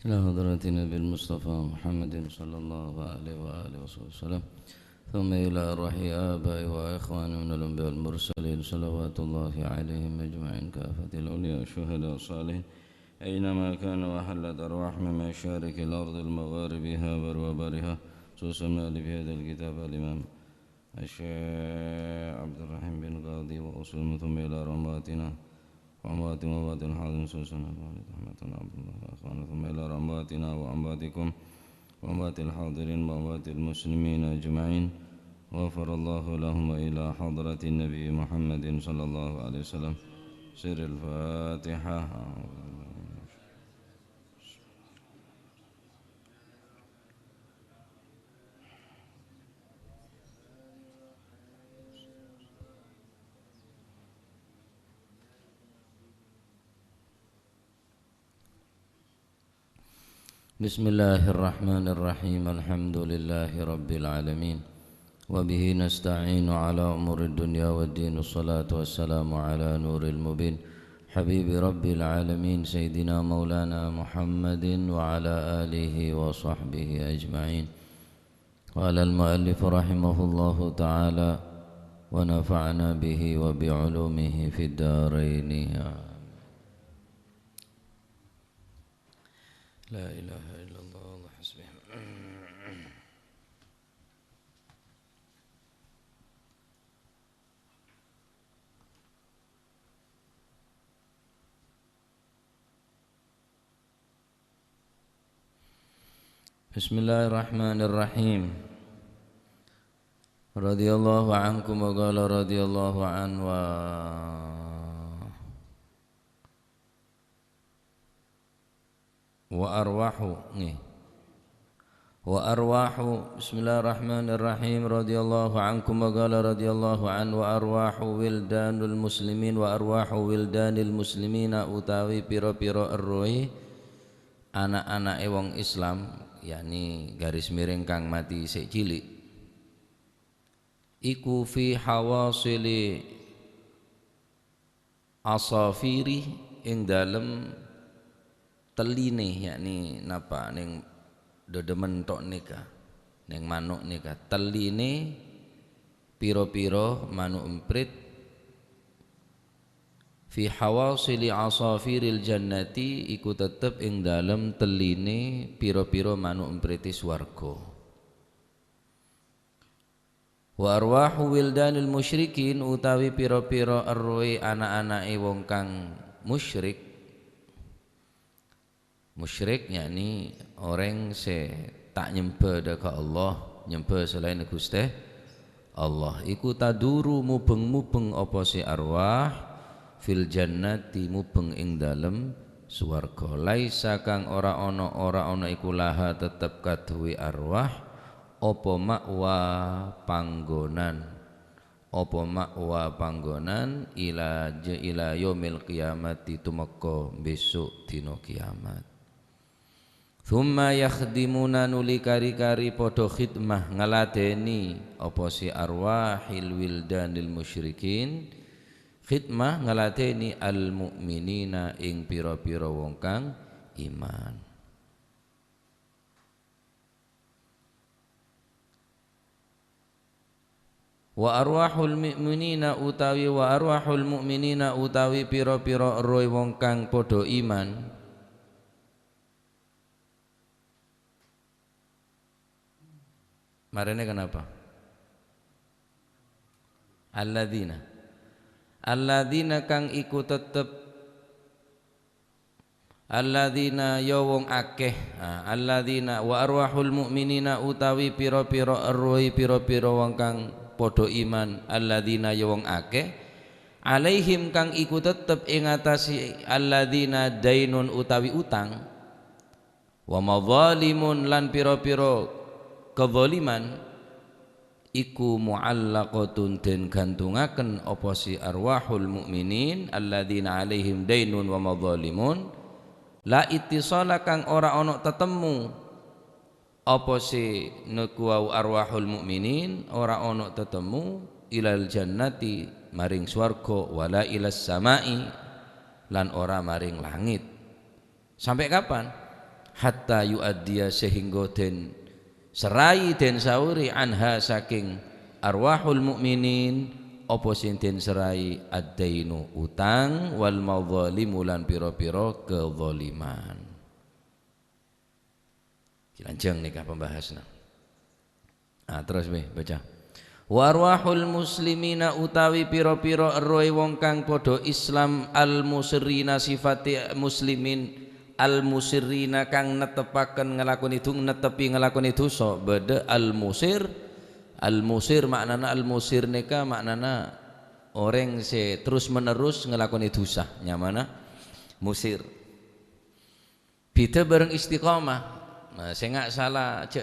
إلى حضرة نبي المصطفى محمد صلى الله عليه وآله وسلم، ثم إلى أرواح آبائي وإخواني من الأنبياء والمرسلين صلوات الله عليهم أجمعين، كافة الأولياء الشهداء الصالحين أينما كانوا، وحلت أرواح من مشارق الأرض المغاربها وبرها، خصوصا مؤلف هذا الكتاب الإمام الشيخ عبد الرحيم بن قاضي وأصول، ثم إلى رماتنا وأموات وأموات الحاضرين سوسنا رحمتنا عبد الله وأخوانا، ثم إلى رماتنا وأمواتكم وأموات الحاضرين وأموات المسلمين أجمعين، غفر الله لهم. إلى حضرة النبي محمد صلى الله عليه وسلم. سر الفاتحة. بسم الله الرحمن الرحيم. الحمد لله رب العالمين، وبه نستعين على أمور الدنيا والدين، والصلاة والسلام على نور المبين حبيب رب العالمين سيدنا مولانا محمد وعلى آله وصحبه أجمعين. قال المؤلف رحمه الله تعالى: ونفعنا به وبعلومه في الدارين. لا إله إلا الله الله حسبه. بسم الله الرحمن الرحيم. رضي الله عنكم وقال رضي الله عنه وأرواح بسم الله الرحمن الرحيم. رضي الله عنكم وقال رضي الله عنه وأرواح ولدان المسلمين وأرواح ولدان المسلمين utawi piro-piro errohe anak-anake wong Islam, yakni garis miring kang mati sik cilik, iku fi hawasili asafiri ing dalem teline, yakni napa ning dedemen tok nika ning manuk nika, teline piro-piro manuk emprit, fi hawasili asafiril jannati iku tetep ing dalem teline piro-piro manuk empriti swarga. Wa arwahu wildanil musyrikin utawi piro-piro arrohe anak-anake wong kang musyrik. Musyrik yakni orang se tak nyembah ke Allah, nyembah selain Gusti Allah, iku taduru mubeng-mubeng apa si arwah fil jannati mubeng ing dalem swarga. Laisa kang ora ana iku laha tetep kaduwe arwah apa makwa panggonan ila yaumil qiyamati tumeka besok dina kiamat. Thumma yakhdimuna nuli kari-kari podo khidmah ngeladeni apa si arwahil wildanil musyrikin, khidmah ngeladeni al mu'minina ing pira-pira wong kang iman. Wa arwahul mu'minina utawi pira-pira roh wong kang podo iman, marene kenapa? Alladzina kang iku tetep alladzina ya wong akeh. Alladzina wa arwahul mu'minina utawi pira-pira arwah pira-pira wong kang padha iman, alladzina ya wong akeh, alaihim kang iku tetep ing atasi alladzina dainun utawi utang, wa madzalimun lan pira-pira kezaliman, iku muallaqatun den gantungaken apa si arwahul mukminin alladzina alaihim dainun wa madzalimun, la ittisala kang ora ana tetemu apa si niku arwahul mukminin ora ana tetemu ilal jannati maring swarga, wala ilas samai lan ora maring langit. Sampai kapan? hatta yuaddiya sehingga den serai den sauri anha saking arwahul mukminin apa sing den serai ad-dainu utang wal madzalimu lan pira-pira kezaliman. Lanjeng nikah pembahasna. Terus baca. Wa arwahul muslimina utawi pira-pira roe wong kang padha Islam al musirrina sifati muslimin al musirrina kang netepaken nglakoni netepi nglakoni dosa beda al musir maknana al musir nika maknana orang se terus menerus nglakoni dosa nyamana musir beda bareng istiqomah. Nah, saya nggak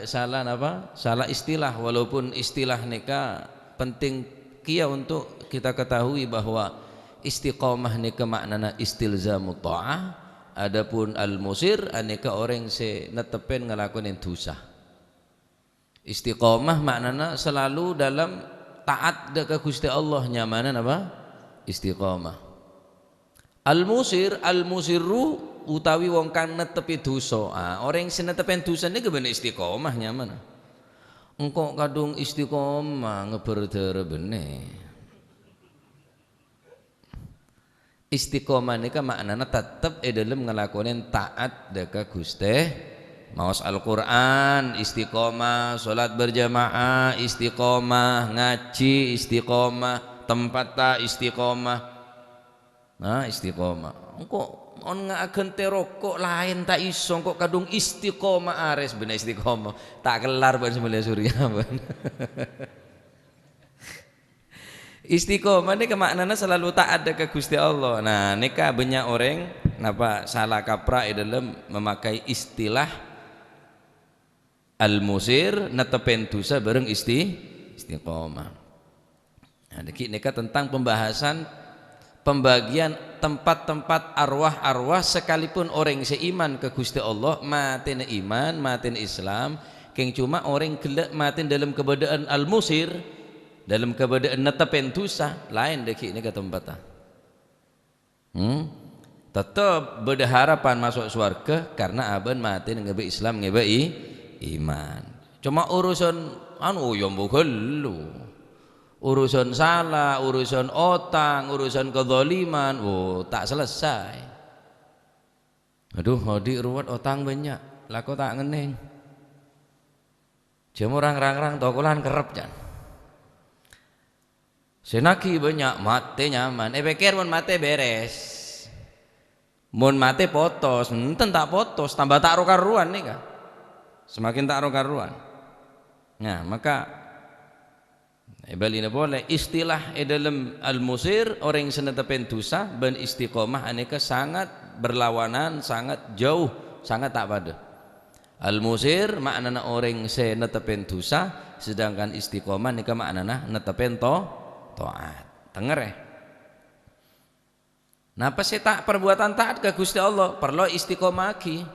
salah apa? Salah istilah, walaupun istilah nika penting kia untuk kita ketahui bahwa istiqomah nika maknana istilzamu ta'ah, adapun al-musir aneka orang se netepen ngelakuin dosa. Istiqomah maknana selalu dalam taat dekat Gusti Allah nyamanan apa? Istiqomah. Al-musirru utawi wong kang netepi dosa. Orang sing netepen dosa niki bener istiqomah nyaman. Engko kadung istiqomah ngeberdere bener. Istiqomah nika maknana tetep dalam ngelakonin taat dekat Gusti. Maos Al-Qur'an istiqomah, salat berjamaah istiqomah, ngaji istiqomah, tempat ta istiqomah. Nah, istiqomah. Engko on ngaagen rokok lain tak iso kok kadung istiqomah ares bener istiqomah tak kelar ban sembelah surya ban. Istiqomah ini kemaknanya selalu taat ke Gusti Allah. Nah nika banyak orang napa salah kaprah dalam memakai istilah al-musir netepen dosa bareng istiqomah. Nah nika tentang pembagian tempat-tempat arwah-arwah sekalipun orang seiman ke Gusti Allah matin iman matin Islam keng cuma orang gelek matin dalam keberadaan al-musir dalam keberadaan netepen dosa lain deki ini ke tempatnya tetap berharapan masuk surga karena aban matin ngebe Islam ngebe iman cuma urusan yang bukan urusan salah, urusan otang, urusan kezaliman, tak selesai. Aduh, hodi ruwet otang banyak, laku tak ngening. Jam orang-orang tokolan kerep jan. Senaki banyak mate nyaman, pikir mun mate beres. Mun mate potos, enten tak potos, tambah tak karuan nih kan. Semakin tak karuan. Nah, maka balina boleh istilah dalam al-musir orang senetepen dosa ben istiqomah aneka sangat berlawanan sangat jauh sangat tak pada. Al-musir maknana orang senetepen dosa sedangkan istiqomah nika maknana netepen taat. Denger ya. Napa sih tak perbuatan taat ke Gusti Allah perlu istiqomah lagi.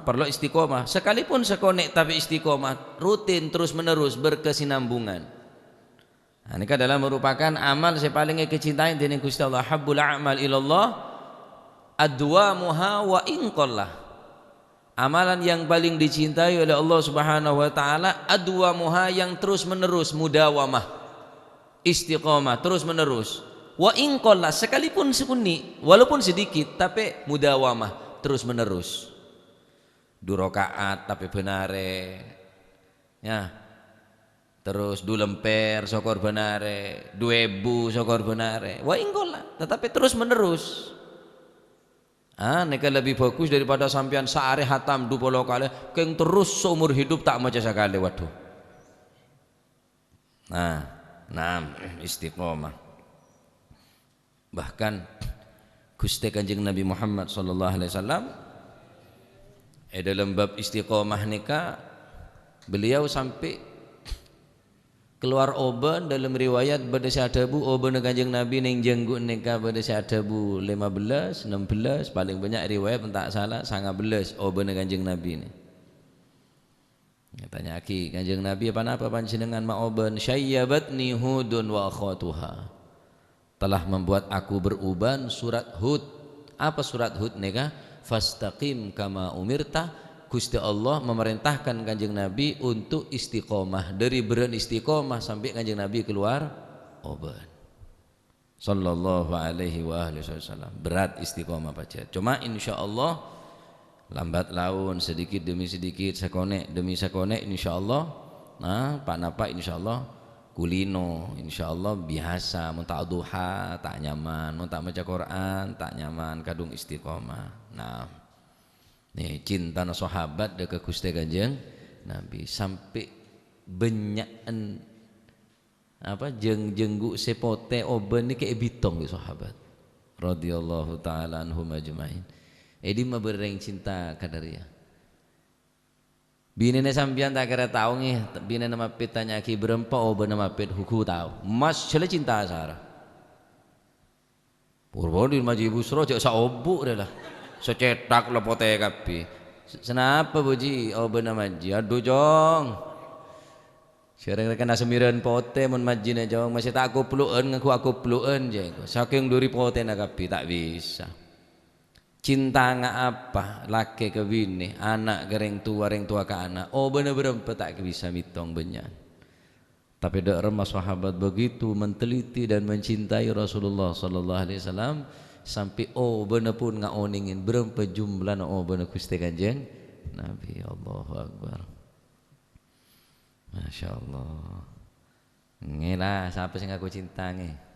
Perlu istiqomah sekalipun sekonek tapi istiqomah rutin terus menerus berkesinambungan. Nah, ini adalah merupakan amal yang paling kecintain dari Gusti Allah. Habbul a'mal ilallah adwamuha wa inqallah. Amalan yang paling dicintai oleh Allah Subhanahu wa taala adwamuha yang terus menerus mudawamah. Istiqamah terus menerus. Wa inqallah sekalipun sekuni walaupun sedikit tapi mudawamah terus menerus. 2 rakaat tapi benare. Ya. Terus 2 lemper sokor benare 2000 sokor benare wah ingkola tetapi terus menerus neka lebih bagus daripada sampean sehari hatam 20 kali keng terus seumur hidup tak maca sekali waduh. Nah istiqomah bahkan Gusti Kanjeng Nabi Muhammad sallallahu alaihi wasallam dalam bab istiqomah nika beliau sampai keluar oban dalam riwayat pada syadabu oban Kanjeng Nabi ning jenggut nika pada syadabu 15 16 paling banyak riwayat tak salah 19 oban Kanjeng Nabi ini. Tanya aki Kanjeng Nabi apa panjenengan ma oban syayyabatni hudun wa akhwatuha telah membuat aku beruban surat Hud Apa surat Hud neka? Fastaqim kama umirta. Gusti Allah memerintahkan Kanjeng Nabi untuk istiqomah, dari beren istiqomah sampai Kanjeng Nabi keluar oban. Sallallahu alaihi wasallam. Berat istiqomah pacar. Cuma insyaallah lambat laun, sedikit demi sedikit, sekonek demi sekonek insyaallah. Nah, pak napa insyaallah kulino insyaallah biasa, mun tak duha tak nyaman, mun tak maca Quran tak nyaman, kadung istiqomah. Nah, nih cinta na sahabat dek Gusti Kanjeng Nabi sampai benyakan apa jenggu sepote oben ni kayak bitong di sahabat radhiyallahu taala anhum ajmain. Edi mah bereng cinta kadaria. Binene sampean tak kira tahu nih, bine nama pit tanya ki berempa oben nama pit huku tahu. Mas cele cinta sara. Purwo di maji busro cek sa obu dah lah. Secetak lepote kapi. Senapa boji oben nama ji? Aduh jong. Sekarang kena semiran pote mun majine jong masih tak aku peluan aku peluan je. Saking duri pote nak kapi tak bisa. Cinta nga apa laki ke bini, anak ke reng tua ke anak. Oh bener-bener tak bisa mitong benyan. Tapi dak remah sahabat begitu menteliti dan mencintai Rasulullah sallallahu alaihi wasallam sampai oh bener pun ngaoningin berapa jumlah oh bener Gusti Kanjeng Nabi. Allahu Akbar. Masya Allah. Ngelah siapa sing aku cinta nge.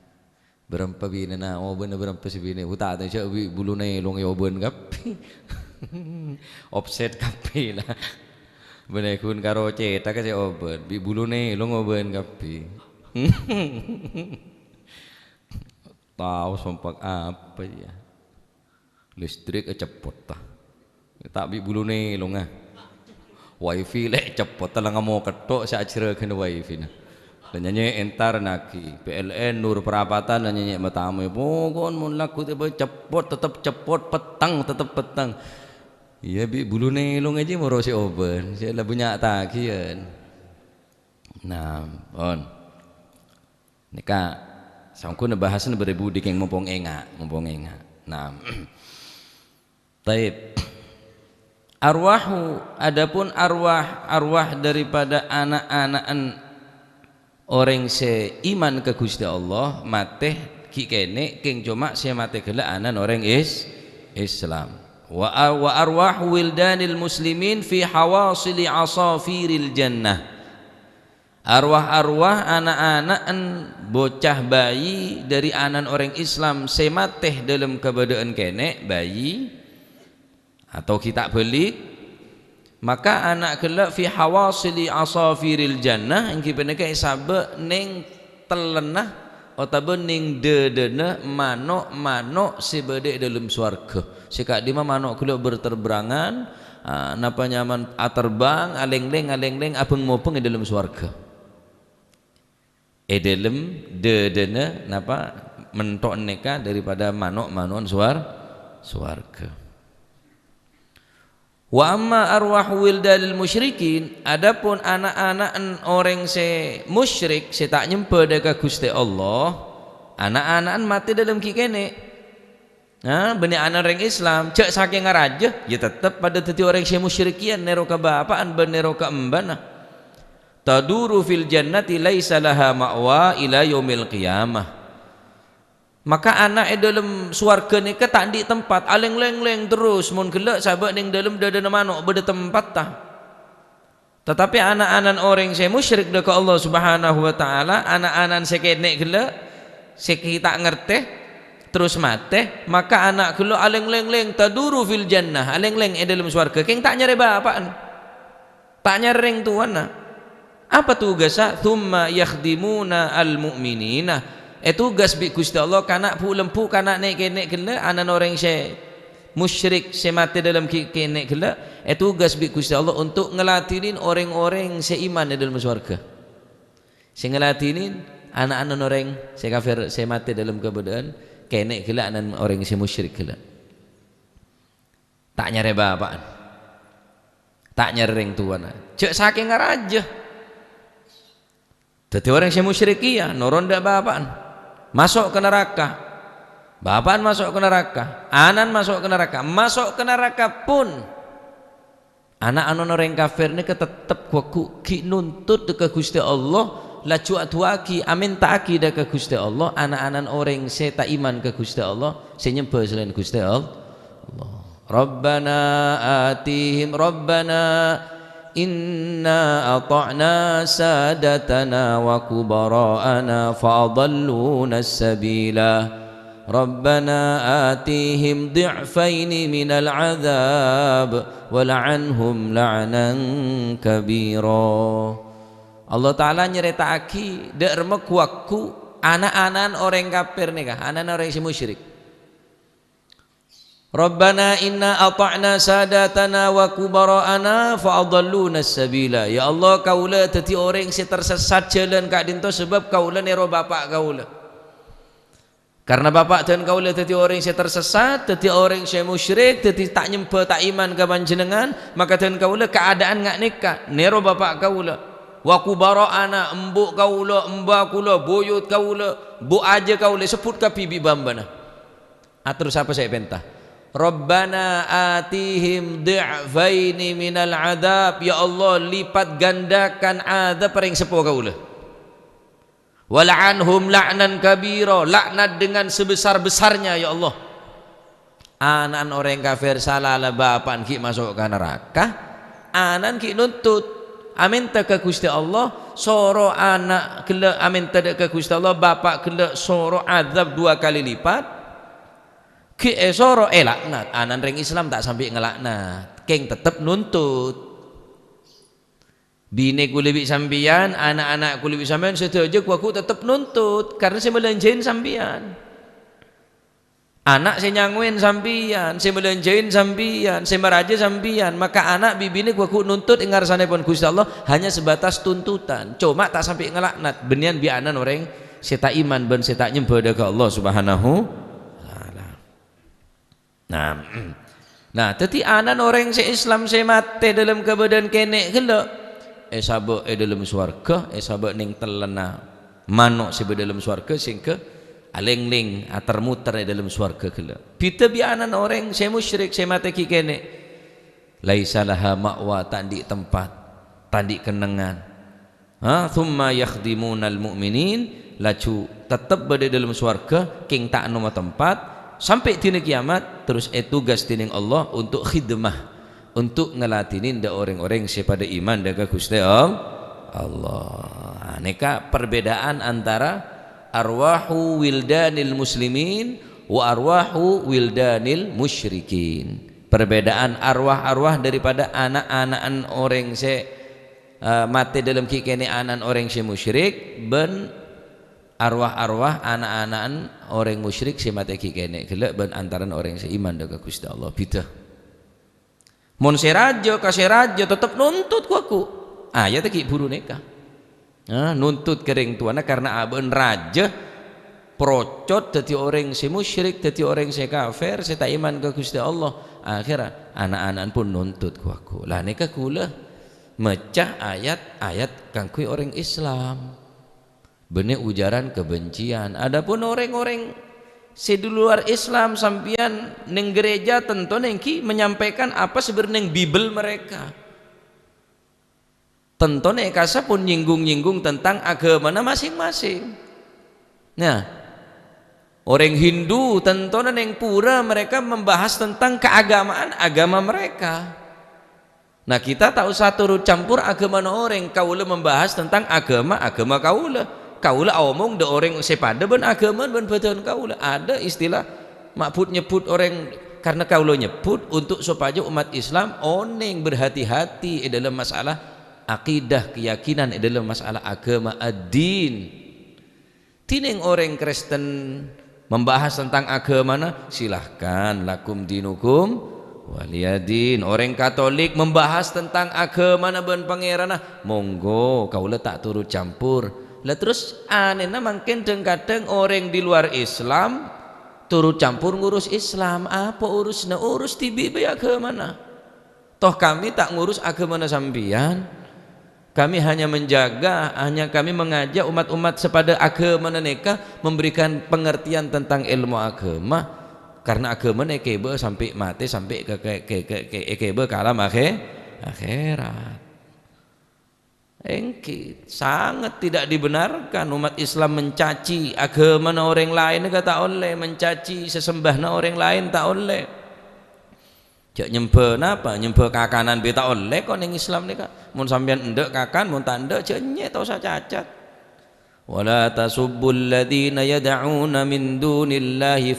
Berempa bini na oh bener berempa si bini uta tu cak bulu ne long yoben kapi offset kapi lah bener kun karo cetak ke oben bi bulu ne long oben kapi tahu sompak apa ya listrik cepot tah tak bi bulu ne long ah wifi lek cepot telah ngamo ketok sak cere kena wifi na dan nyanyi entar naki PLN Nur Perapatan dan nyanyi matamu pokon mun laku cepot tetap cepot petang tetap petang iya bi bulu nelong aja moro si oben saya lah punya takian nah on nikah sangku nebahasan beribu dikeng mumpung enga nah taib arwahu adapun arwah daripada anak-anak orang seiman ke Gusti Allah mateh ki kene king cuma se mate gela anan orang Islam wa arwah wildanil muslimin fi hawasili asafiril jannah arwah anak-anak bocah bayi dari anan orang Islam se mateh dalam keberadaan kene bayi atau kita beli maka anak kelak fi hawasili asafiril jannah engki peneka isabe ning telenah atau ning dedena manuk sebede dalam swarga sikak di manuk kelak berterbangan napa nyaman terbang aleng-leng abeng mopeng di dalam swarga dalam dedena napa mentok neka daripada manuk swarga. Wa amma arwah wildal musyrikin adapun anak-anak orang se musyrik se tak nyempe dekat Gusti Allah anak-anak mati dalam kikene nah benih anak orang Islam cek saking ngaraja ya tetap pada teti orang se musyrikian neroka bapaan ben neroka embana taduru fil jannati laisa laha ma'wa ila yaumil qiyamah maka anak dalam swarga ni ke tak di tempat aleng-leng terus mun gelak sahabat ning dalam dada manuk beda tempat tah tetapi anak-anak orang saya musyrik dekat Allah Subhanahu wa taala anak-anak sekene gelak seki tak ngerti terus mate maka anak gelak aleng-leng taduru fil jannah aleng-leng dalam swarga keng tak nyare bapaan tak nyareng tuana apa tugasnya thumma yakhdimuna al mu'minina tugas bi Gusti Allah kana pu lempu kana nek kene kena anan orang se musyrik se mati dalam kene kena tugas bi Gusti Allah untuk ngelatinin orang-orang seiman di dalam surga se ngelatinin anak-anak orang se kafir se mati dalam keadaan kene kena anan orang se musyrik kena tak nyare bapaan tak nyereng tuana cek saking ngaraja dadi orang se musyrik ya noron dak bapaan masuk ke neraka Bapak masuk ke neraka, anan masuk ke neraka. Masuk ke neraka pun anak anu orang kafir ni tetap kuaku ki nuntut ke Gusti Allah, laju atuaki amin taaki ke Gusti Allah. Anak-anak orang saya tak iman ke Gusti Allah, saya nyembah selain Gusti Allah. Rabbana atihim Rabbana inna ata'na sadatana wa kubara'ana fa'adalluna as-sabila Rabbana atihim di'faini minal azab wal'anhum la'nan kabira. Allah Ta'ala nyeritaaki dek remek waktu anak-anak orang kafir nikah, anak-anak orang si musyrik. Rabbana inna ata'na sadatana wa kubara'ana fa'adalluna as-sabila. Ya Allah, kaulah teti orang si tersesat jalan kak dinto sebab kaulah nero bapak kaulah. Karena bapak dan kaulah teti orang yang tersesat, teti orang yang musyrik, teti tak nyembah tak iman ke panjenengan, maka dan kaulah keadaan ngak nikah nero bapak kaulah. Wa kubara'ana embuk kaulah, embak kaulah, boyot kaulah, bu aja kaulah sebut ka bibi bambana. Terus apa saya pentah? Rabbana atihim di'faini minal adab. Ya Allah, lipat gandakan adab ring sepo kaulah. Wal'anhum la'nan kabira, laknat dengan sebesar-besarnya ya Allah. Anan orang kafir salah lah bapak ki masuk ke neraka, anan ki nuntut amin ke Gusti Allah, soro anak kelak amin ke Gusti Allah, bapak kelak soro azab 2 kali lipat. Ki soro laknat, anan ring Islam tak sampai ngelaknat, keng tetep nuntut. Bini ku lebih sambian, anak-anak ku lebih sambian, setuju aku tetap nuntut karena saya melanjain sambian. Anak saya nyangwin sambian, saya melanjain sambian, saya meraja sambian, maka anak bibini aku nuntut ingar sana pun Gusti Allah hanya sebatas tuntutan. Cuma tak sampai ngelaknat. Benian bianan orang saya tak iman ben saya tak nyembah ke Allah Subhanahu taala. Nah, teti anan orang saya Islam saya mati dalam keadaan kene gelak. Sabak dalam swarga, sabak ning telena manuk sebe dalam swarga sehingga aleng-ling termuter dalam swarga gela. Bita bianan orang saya musyrik saya mati ki kene. Laisa laha ma'wa tandi tempat, tandi kenangan. Thumma yakhdimunal mu'minin, laju tetap berada dalam swarga king tak nama tempat sampai dina kiamat. Terus tugas tining Allah untuk khidmah, untuk ngelatinin da orang-orang pada iman daga Gusti Allah. Neka perbedaan antara arwahu wildanil muslimin wa arwahu wildanil musyrikin. Perbedaan arwah-arwah daripada anak-anak orang mati dalam kikene anak orang musyrik ben arwah-arwah anak-anak orang musyrik mati kikene gelak ben antaran orang iman daga Gusti Allah beda. Mun serajo kaserajo tetap nuntut ku aku. Ya teki buru nikah. Nuntut kering tuana karena aben raja procot dadi orang si musyrik, dadi orang si kafir, si tak iman ke Gusti Allah. Akhirnya anak-anak pun nuntut ku aku. Lah nikah kula mecah ayat-ayat kangkui orang Islam. Benih ujaran kebencian. Adapun orang-orang si di luar Islam sampian neng gereja tentu nengki menyampaikan apa sebenarnya Bible mereka. Tentu neng kasa pun nyinggung-nyinggung tentang agama masing-masing. Nah, orang Hindu tentu neng pura mereka membahas tentang keagamaan agama mereka. Nah kita tak usah turut campur agama orang. Kaula membahas tentang agama kaula. Kaula omong de orang sepada ben agama ben badan kaula. Ada istilah makbut nyebut orang karena kaula nyebut untuk supaya umat Islam oneng berhati-hati dalam masalah akidah keyakinan dalam masalah agama ad-din. Tining orang Kristen membahas tentang agama silahkan lakum dinukum waliyadin. Orang Katolik membahas tentang agama ben pangeran monggo kaula tak turut campur. Lah terus anehna mungkin kadang orang di luar Islam turut campur ngurus Islam. Apa urusnya? Urus tibi agama mana? Toh kami tak ngurus agama sambian. Kami hanya menjaga, hanya kami mengajak umat-umat sepada agama neka, memberikan pengertian tentang ilmu agama, karena agama neka sampai mati, sampai ke kalam akhirat. Engki sangat tidak dibenarkan umat Islam mencaci agama orang lain, tak oleh mencaci sesembahna orang lain, tak oleh. Jak nyembah napa? Nyembah kakanan be tak oleh kok ning Islam nika. Mun sampean endek kakan, mun tak endek jenyek tak usah cacat. Wala tasubbul ladzina yad'una min dunillahi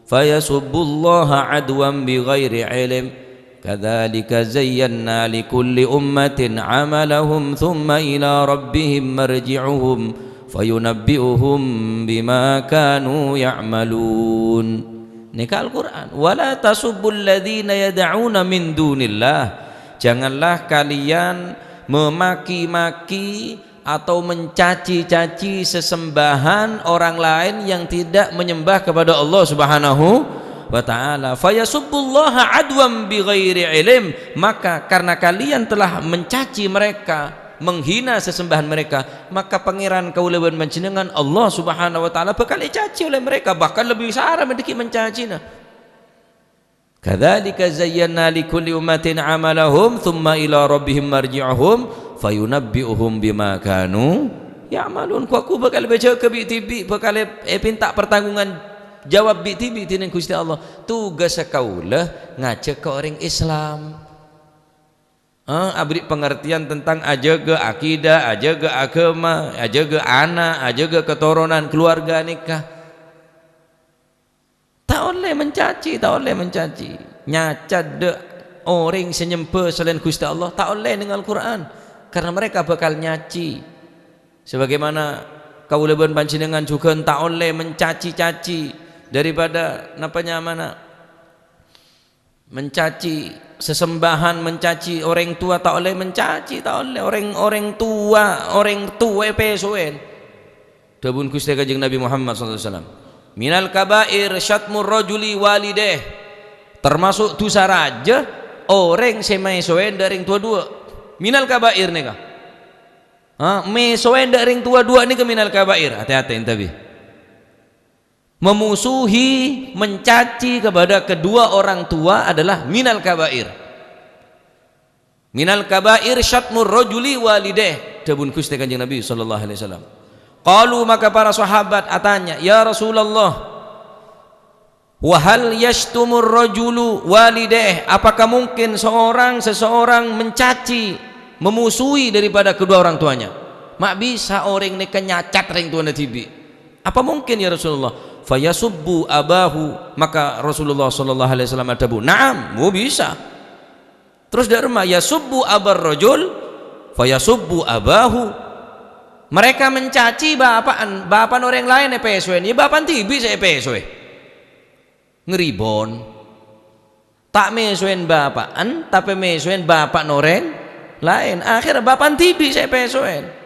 fayasubbullaha adwan bighairi ilm. Kadzalika zayyana likulli ummatin 'amalahum thumma ila rabbihim marji'uhum fayunabbi'uhum bima kanu ya'malun. Nika Al-Quran. Wala tasubbul ladzina yad'una min dunillah. Janganlah kalian memaki-maki atau mencaci-caci sesembahan orang lain yang tidak menyembah kepada Allah Subhanahu wa ta'ala. Fayasubbullaha adwan bighairi ilm. Maka karena kalian telah mencaci mereka, menghina sesembahan mereka, maka pangeran kaulaban panjenengan Allah Subhanahu wa taala bakal dicaci oleh mereka, bahkan lebih sarah mendiki mencacina. Kadzalika zayyana likulli ummatin amalahum thumma ila rabbihim marji'uhum fayunabbi'uhum bima kanu ya'malun. Aku bakal baca ke bi bakal pinta pertanggungan jawab bi tining Gusti Allah. Tugas kaulah ngajak ke orang Islam, abri pengertian tentang ajaga akidah, ajaga agama, ajaga anak, ajaga keturunan keluarga nikah. Tak oleh mencaci, tak oleh mencaci, nyacat de orang senyembah selain Gusti Allah, tak oleh dengan Al-Quran, karena mereka bakal nyaci. Sebagaimana kaulaban panjenengan juga tak oleh mencaci-caci daripada napanya mana mencaci sesembahan, mencaci orang tua, tak oleh mencaci, tak oleh orang tua pesoen. Dabun Gusti Kanjeng Nabi Muhammad SAW, minal kabair syatmur rajuli walideh, termasuk dosa raja orang semesoen dari tua dua. Minal kabair nika, mesoen dari tua dua nika minal kabair. Hati-hati entabi. Memusuhi, mencaci kepada kedua orang tua adalah minal kabair. Minal kabair syatmur rajuli walideh. Dabun Gusti Kanjeng Nabi sallallahu alaihi wasallam. Qalu, maka para sahabat atanya, ya Rasulullah, wa hal yashtumur rajulu walideh? Apakah mungkin seseorang mencaci, memusuhi daripada kedua orang tuanya? Mak bisa orang ni kenyacat ring tuana tibi. Apa mungkin ya Rasulullah? Fayasubbu abahu, maka Rasulullah sallallahu alaihi wasallam adabu, na'am, mu bisa. Terus derma yasubbu abar rajul fayasubbu abahu, mereka mencaci bapan orang lain pesuen, ya bapan tibi saya pesue ngeribon, tak mesuen bapan tapi mesuen bapan orang lain, akhirnya bapan tibi saya pesuen.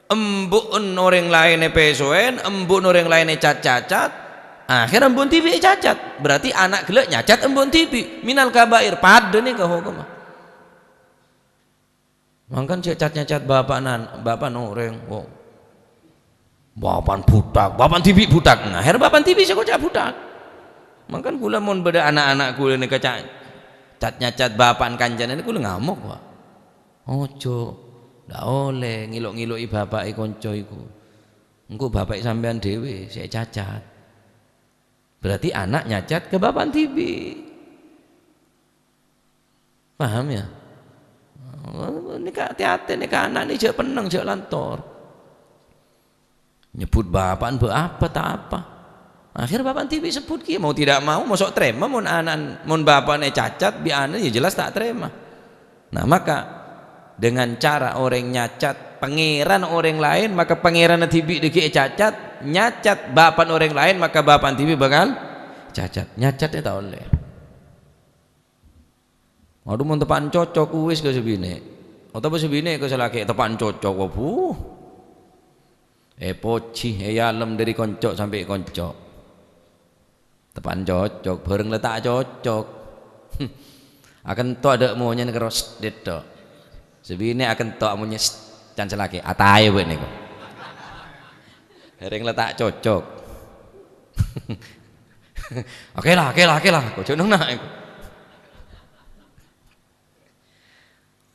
Embun orang lainnya pesuen, embun orang lainnya cacat, akhirnya embun tibi cacat, berarti anak gelek nyacat embun tibi, minal kabair. Pada nih ke hukum, mangkan cacat bapan orang, wow, bapan budak, bapan tibi budak, nah akhirnya bapan tibi saya kocak budak. Mangkan kula mun beda anak-anak kula nih cacat nyacat bapan kanjana ini kula ngamuk wah, ojo. Ndak oleh ngilok-ngiloki bapake kanca iku. Engko bapake sampean dhewe sik cacat. Berarti anak nyacat ke bapak tibi. Paham ya? Ini hati-hati nih anak ini jak peneng jak lantor. Nyebut bapak mbok apa tak apa. Akhir bapak tibi sebut ki mau tidak mau mosok terima mun anak mun bapakne cacat bi anak ya jelas tak terima. Nah, maka dengan cara orang nyacat pangeran orang lain, maka pangeran tibi diki cacat, nyacat bapan orang lain, maka bapan tibi bakal cacat. Nyacatnya tak oleh. Aduh mun tepan cocok wis ke sebine. Atau sebine ke selaki tepan cocok wabu. Poci ayalem dari koncok sampai koncok. Tepan cocok, bareng letak cocok. Akan to ada maunya keros detok. sebine akan tok amunnya cancelake atae we niku hereng letak cocok oke lah kok nang nak iku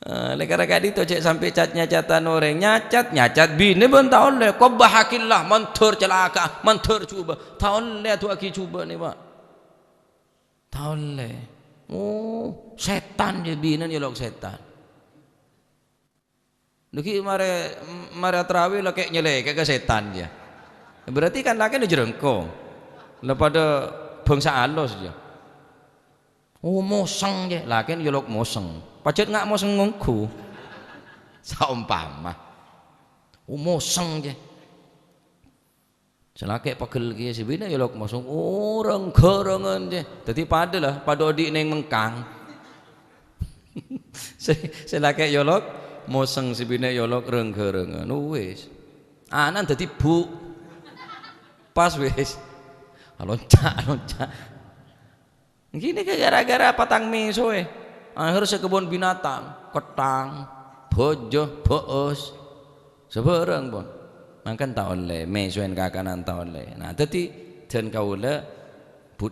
lekara kadi to cek sampai nyacatan orang nyacat bini pun tahun le qabahakillah mantur celaka mantur cuba tahun le tu aki cuba nih pak tahun le oh setan je bini nyolok setan duki mare terawih lah kayak nyelek kayak setan je berarti kan laki nu jerengko lepada bangsa Allah saja oh moseng je laki nyolok moseng pacet nggak mau sengongku saumpama moseng je selake pegel ki sebina ya lok mosong orang gerengan je dadi pada odik neng mengkang selake ya lok moseng sebina ya lok reng-gerengan wis anan dadi bu pas wis loncat gini gara-gara patang meso akhirnya kebun binatang ketang bojo boos seberang pun makan tak oleh mesuan kakanan tak oleh nah tadi dan kaula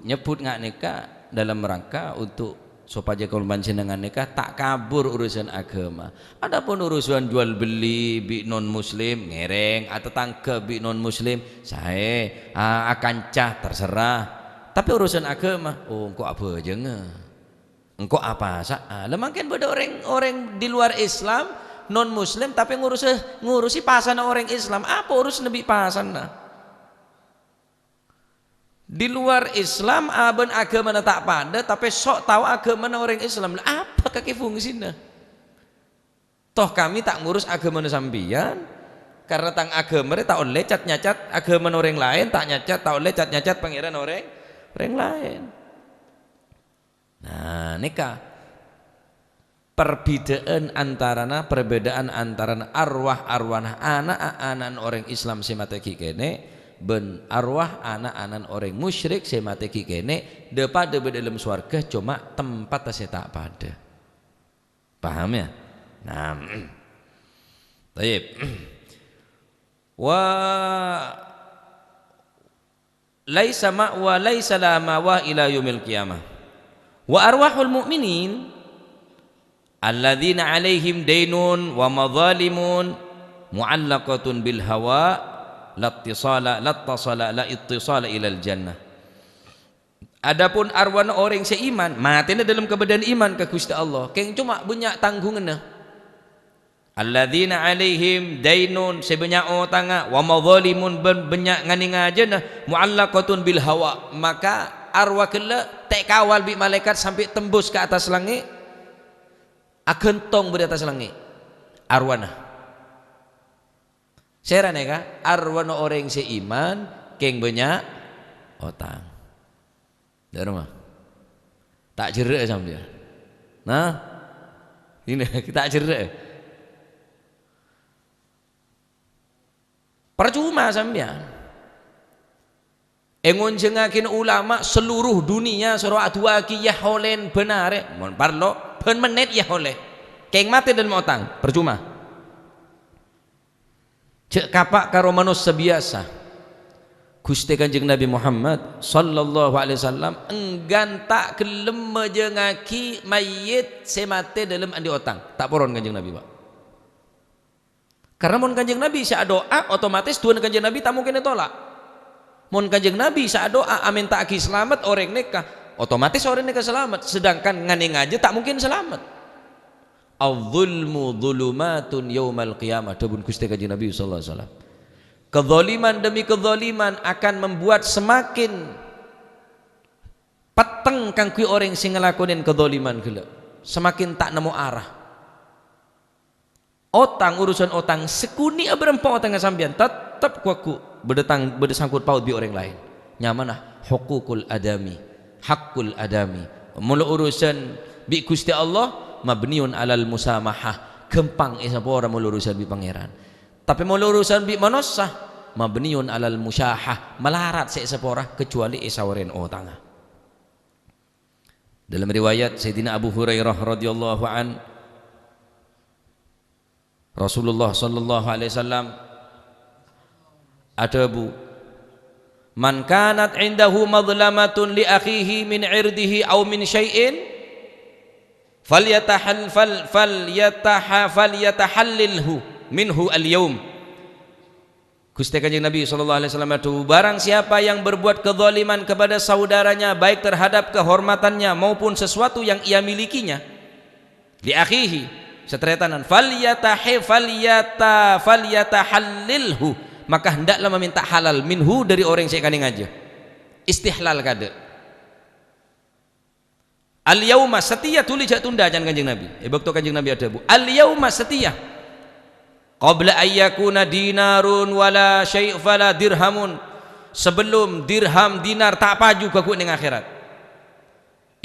nyebut ngak nikah dalam rangka untuk supaya kalau panjenengan nikah tak kabur urusan agama adapun urusan jual beli bi non muslim ngereng atau tangke bi non muslim saya akan cah terserah tapi urusan agama oh kok apa aja engkau apa salah makin pada orang di luar Islam non muslim tapi ngurusi pasan orang Islam apa urus nabi pasan di luar Islam aben agama tak pada tapi sok tahu agama orang Islam apa kaki fungsinya toh kami tak ngurus agama sambian karena tang agama tak oleh cat nyacat agama orang lain tak nyacat tak oleh cat nyacat pangeran orang lain. Nah, nikah perbedaan antara arwah-arwah anak-anak orang Islam semate kene ben arwah anak-anak orang musyrik semate kene depada dalam swarga cuma tempat saya tak pada. Paham ya? Nah. Baik. Wa laisa ma'wa laisa la ma'wa ila yaumil qiyamah. Wa arwahul mu'minin alladzina alaihim dainun wa madhalimun mu'allaqatun bil hawa lattisala la ittisala ilal jannah. Adapun arwana orang seiman matena dalam keadaan iman ke Gusti Allah keng cuma banyak tanggunganna alladzina alaihim dainun sebanyak otanga wa madhalimun banyak nganingajana mu'allaqatun bil hawa maka arwah kela tak kawal bi malaikat sampai tembus ke atas langit akan tong di atas langit arwana serane ka arwana orang seiman keng banyak otang dari rumah tak jerak sama dia nah ini kita jerak percuma sampean engon jengakin ulama seluruh dunia suruh atuaki ya holen benar mon parlo ben menit ya oleh keng mati dan motang percuma cek kapak karo manusia biasa Gusti Kanjeng Nabi Muhammad sallallahu alaihi wasallam enggan tak gelem menjengaki mayit semate dalam andi otang tak poron Kanjeng Nabi Pak karena mon Kanjeng Nabi sia doa otomatis tuan Kanjeng Nabi tak mungkin ditolak mon Kanjeng Nabi saat doa amin tak aki selamat orang nikah otomatis orang nikah selamat sedangkan nganing aja tak mungkin selamat al-zulmu dhulumatun yaumal qiyamah dabun Gusti Kanjeng Nabi sallallahu alaihi wasallam kezaliman demi kezaliman akan membuat semakin peteng kang kui orang sing ngelakonin kezaliman gila semakin tak nemu arah otang urusan otang sekuni abrempo otang sambian tetap kuaku berdesangkut paut bi orang lain nyamanah hukukul adami hakul adami mula urusan bi Gusti Allah mabniun alal musamahah gempang esa orang mula urusan bi pangeran tapi mula urusan bi manusia mabniun alal musyahah melarat esa orang kecuali esa orang otang dalam riwayat Sayyidina Abu Hurairah radhiyallahu an Rasulullah sallallahu alaihi wasallam ada bu, man kanat indahu madlamatun li akhihi min irdihi aw min syai'in falyatahallilhu minhu al-yawm. Gusti Kanjeng Nabi sallallahu alaihi wasallam itu, barang siapa yang berbuat kezaliman kepada saudaranya baik terhadap kehormatannya maupun sesuatu yang ia milikinya, li akhihi seteretanan, falyatahallilhu, maka hendaklah meminta halal minhu dari orang yang kanding aja, istihlal kada. Al yauma setia tuli jak tunda jangan Kanjeng Nabi. Bakto Kanjeng Nabi ada bu. Al yauma setia. Qabla ayyakuna dinarun wala syai' fala dirhamun. Sebelum dirham dinar tak paju ke ning akhirat.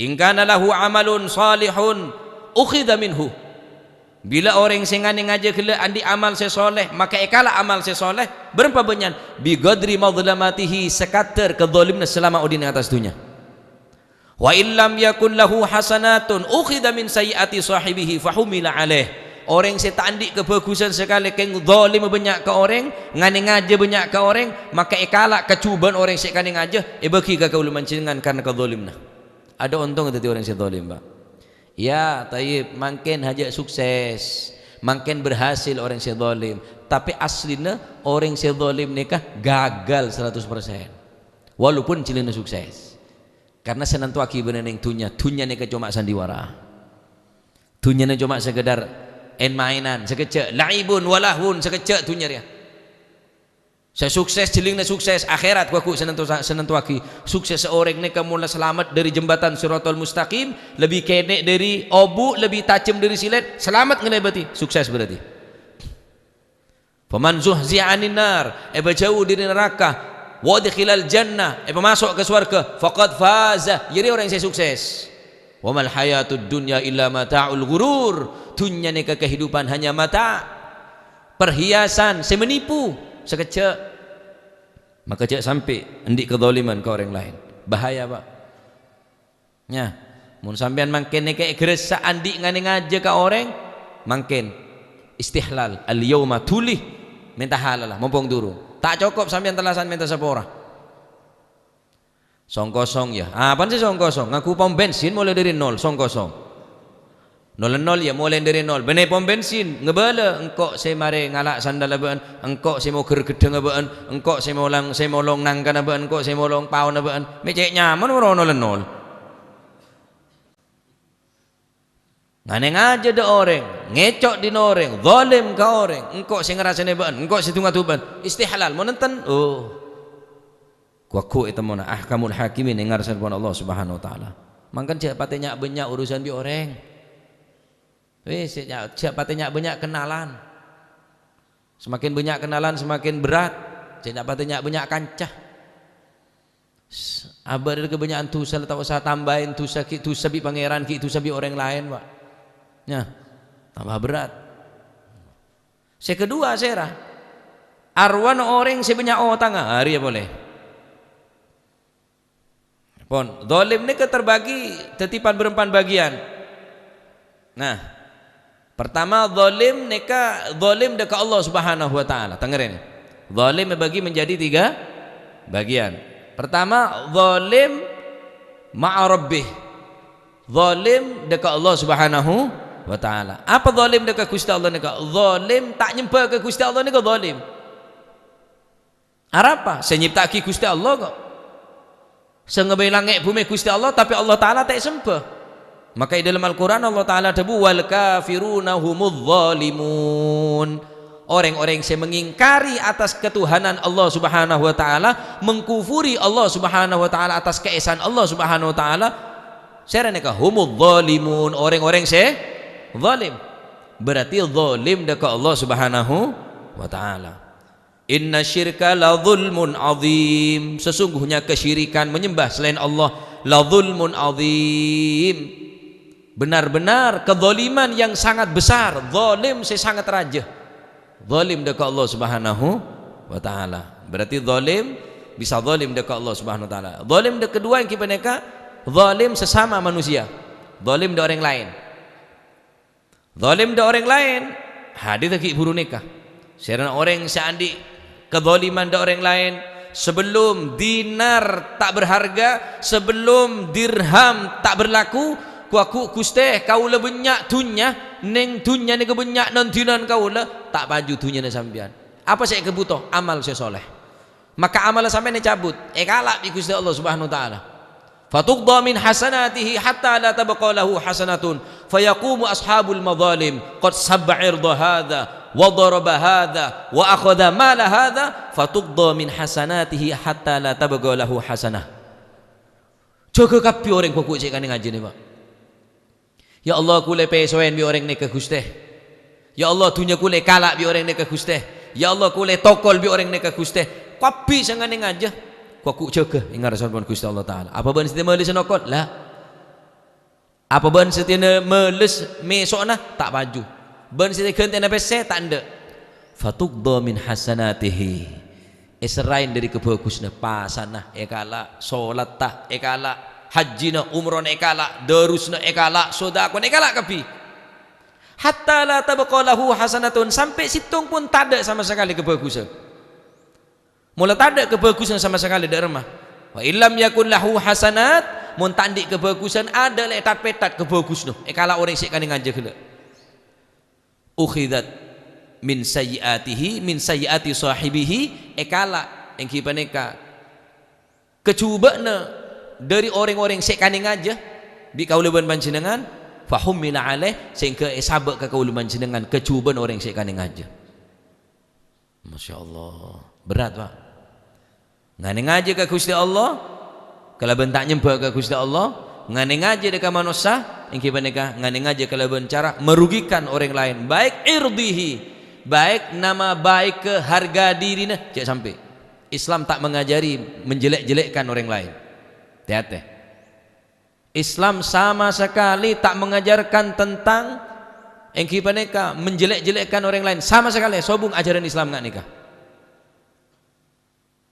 In kana lahu amalun salihun ukhidha minhu. Bila orang singane ngaje gele andi amal sesoleh, maka ekala amal sesoleh berapa banyak bi qadri madlamatihi, sekater kedzalimna selama udin atas dunia. Wa illam yakun lahu hasanatun ukhidha min sayyiati sahibihi fahumila alaih. Orang saya tak andik kebagusan sekali keng zalim banyak ke orang, ngane ngaje banyak ke orang, maka ekala kecuban orang saya kane ngaje bagi ka kaul mancingan karena kedzalimna. Ada untung tadi orang saya zalim, Pak. Ya, tayyib, makin haja sukses, makin berhasil orang yang zalim, tapi aslinya orang yang zalim nikah gagal 100%. Walaupun cilina sukses. Karena senantu akibat yang dunia nikah cuma sandiwara. Dunia ini cuma sekedar mainan, sekecek laibun walahun, sekecek dunia dia. Saya sukses, cilingnya sukses, akhirat waku senantu aki sukses seorang nikah mula selamat dari jembatan Siratal Mustaqim, lebih kenek dari obu, lebih tajam dari silet, selamat ngelebati, sukses berarti. Faman zuhzi'a 'anil nar, jauh dari neraka, wa adkhilal jannah, masuk ke surga, faqad faza, jadi orang yang saya sukses. Wa mal hayatud dunya illa mata'ul ghurur, dunia nikah kehidupan hanya mata, perhiasan, saya menipu sekecek, maka cek sampai endik kezaliman ke orang lain, bahaya Pak. Ya, mun sampean makin nek geresa andik ngane ngaje ka orang, makin istihlal al yauma tulih minta halal lah mumpung durung. Tak cukup sampean telasan minta sepora. Song kosong ya. Apa sih song kosong? Ngaku pom bensin mulai dari nol, song kosong. Nol ya mulai dari nol. Bener pom bensin ngebala engkau saya mare ngalak sandal abaan, engkau saya mau gergedeng abaan, engkau saya mau long nangkan abaan, engkau saya mau long paun abaan. Mecek nyaman ora nol. Nganeng aja de orang, ngecok di orang, zalim ka orang, engkau saya ngerasane abaan, engkau saya tunggu-tunggu istihlal mau nonton. Oh. Kuaku itu mana ahkamul hakimin yang ngarasan Allah Subhanahu wa taala. Mangkan cek patenya banyak urusan bi orang. Wis siapa tanya banyak kenalan. Semakin banyak kenalan semakin berat. Siapa tanya banyak kancah. Abah dari kebanyakan tusa tak usah tambahin tusa bi pangeran ki tusa bi orang lain, Pak. Ya, tambah berat. Kedua serah. Arwan orang sebanyak tangga hari ya boleh. Pon, zalim ni terbagi tetipan berempat bagian. Nah, pertama zalim neka zalim dekat Allah Subhanahu wa taala. Dengerin. Zalim dibagi menjadi 3 bagian. Pertama zalim ma'a rabbih. Zalim dekat Allah Subhanahu wa taala. Apa zalim dekat Gusti Allah neka? Zalim tak nyembah ke Gusti Allah neka zalim. Apa? Saya nyiptaki Gusti Allah kok. Sengabai langit bumi Gusti Allah tapi Allah taala tak sembah. Maka di dalam Al-Quran Allah Ta'ala debu wal kafiruna humudz zalimun, orang-orang yang mengingkari atas ketuhanan Allah Subhanahu wa taala, mengkufuri Allah Subhanahu wa taala atas keesaan Allah Subhanahu wa taala, sereneka humudz zalimun, orang-orang yang zalim. Berarti zalim dekat Allah Subhanahu wa taala. Inna syirka la zulmun azim, sesungguhnya kesyirikan menyembah selain Allah la zulmun azim, benar-benar kezaliman yang sangat besar. Zalim saya sangat raja, zalim dekat Allah Subhanahu wa taala. Berarti zalim bisa zalim dekat Allah Subhanahu wa taala. Zalim dekat kedua yang kita neka zalim sesama manusia, zalim de orang lain. Zalim de orang lain hadir lagi buru nikah. Serana orang seandi kezaliman da orang lain, sebelum dinar tak berharga, sebelum dirham tak berlaku, aku Gusti kaula benyak dunya, neng dunya ni kebenyak nantinan kaula tak baju dunya ni sampean. Apa saya kebutuh? Amal saya soleh. Maka amal sampean ni cabut. Kalak di Gusti Allah Subhanahu wa taala. Fatuqda min hasanatihi hatta la tabqa lahu hasanatun fayaqumu ashabul madzalim qad sabba irda hadha wa daraba hadha wa akhadha mala hadha fatuqda min hasanatihi hatta la tabqa lahu hasanah. Jaga kabeh orang kok cek kan ngaji ni Pak. Ya Allah kule pesoen bi orang ni ke Gusti. Ya Allah dunya kule kalak bi orang ni ke Gusti. Ya Allah kule tokol bi orang ni ke Gusti. Kabeh sangane ngaji. Kok jaga ingat rasulullah Gusti Allah taala. Apa ban setia meles nokot? Lah. Apa ban setia meles mesokna tak baju. Ban setia gentena pese tak ndak. Fatuqda min hasanatihi. Serain dari kebagusna pasana ekala, salat tak ekala, hajjina umrah ekala, darusna ekala, sedekah ekala kapi. Hatta la tabqa lahu hasanatun, sampai situng pun tak ada sama sekali kebagusan. Mula tak ada kebagusan sama sekali di rumah. Wa illam yakun lahu hasanat, mun tandik kebagusan ada letat petat kebagus noh. Kala orang sik kan ngajak heula. Ukhidat min sayyiatihi min sayyiati sahibihi kala engki paneka kecubana dari orang-orang sik kan ngajak bi kauluban panjenengan fahumila alaih sehingga sabak ka kauluban panjenengan kecuban orang sik kan ngajak. Masyaallah. Berat Pak. Ngane ngaji ke Gusti Allah, kalau bentak nyembah ke Gusti Allah, ngane ngaji dekat manusia, engki paneka ngane ngaji kalau cara merugikan orang lain, baik irdihi, baik nama baik ke harga dirinya, cek sampai. Islam tak mengajari menjelek-jelekkan orang lain. Hati-hati. Islam sama sekali tak mengajarkan tentang engki paneka menjelek-jelekkan orang lain, sama sekali. Sobung ajaran Islam ngak nikah.